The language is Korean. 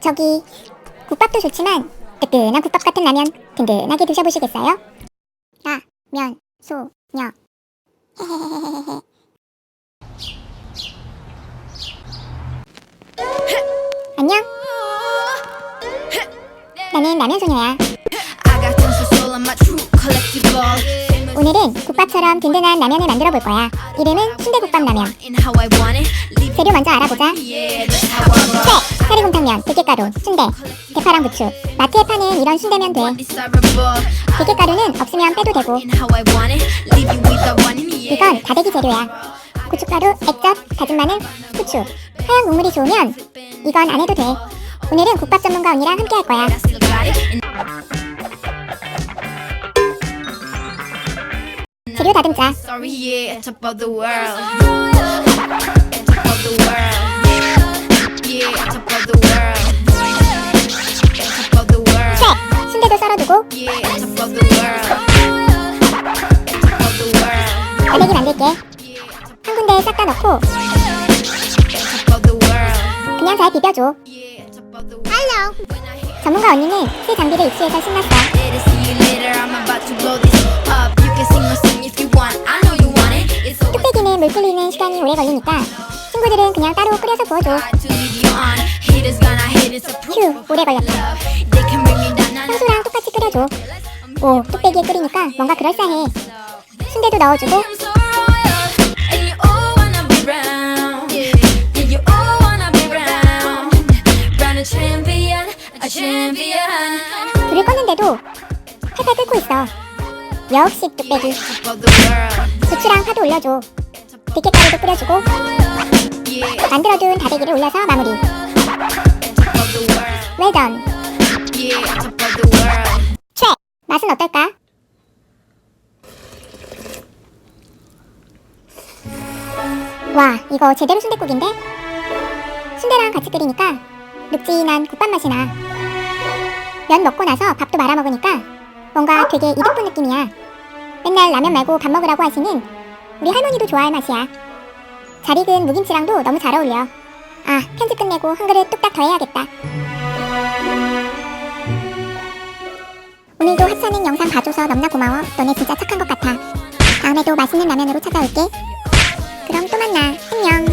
저기 국밥도 좋지만 뜨끈한 국밥 같은 라면 든든하게 드셔보시겠어요? 라면 소녀 헤헤헤헤헤. 안녕. 나는 라면 소녀야. 오늘은 국밥처럼 든든한 라면을 만들어 볼 거야. 이름은 순대국밥라면. 재료 먼저 알아보자. 쇠, 사리곰탕면, 들깨가루, 순대, 대파랑 부추. 마트에 파는 이런 순대면 돼. 들깨가루는 없으면 빼도 되고. 이건 다대기 재료야. 고춧가루, 액젓, 다진 마늘, 후추. 하얀 국물이 좋으면 이건 안 해도 돼. 오늘은 국밥 전문가 언니랑 함께 할 거야. 재료 다듬자. 쇠, 순대도 썰어두고. 다대기 만들게. 한 군데에 싹 다 넣고 그냥 잘 비벼줘. 전문가 언니는 새 장비를 입수해서 신났어. 뚝배기는 물 끓이는 시간이 오래 걸리니까 친구들은 그냥 따로 끓여서 부어줘. 휴, 오래 걸렸다. 평소랑 똑같이 끓여줘. 오, 뚝배기에 끓이니까 뭔가 그럴싸해. 순대도 넣어주고. 불을 껐는데도 팔팔 끓고 있어. 역시 뚝배기. 부추랑 파도 올려줘. 들깨가루도 뿌려주고 만들어둔 다대기를 올려서 마무리. Well done. 최! 맛은 어떨까? 와, 이거 제대로 순댓국인데? 순대랑 같이 끓이니까 눅진한 국밥 맛이 나. 면 먹고 나서 밥도 말아 먹으니까 뭔가 되게 이득분 느낌이야. 맨날 라면 말고 밥 먹으라고 하시는 우리 할머니도 좋아할 맛이야. 잘 익은 무김치랑도 너무 잘 어울려. 아, 편집 끝내고 한 그릇 뚝딱 더 해야겠다. 오늘도 하찮은 영상 봐줘서 너무나 고마워. 너네 진짜 착한 것 같아. 다음에도 맛있는 라면으로 찾아올게. 그럼 또 만나. 안녕.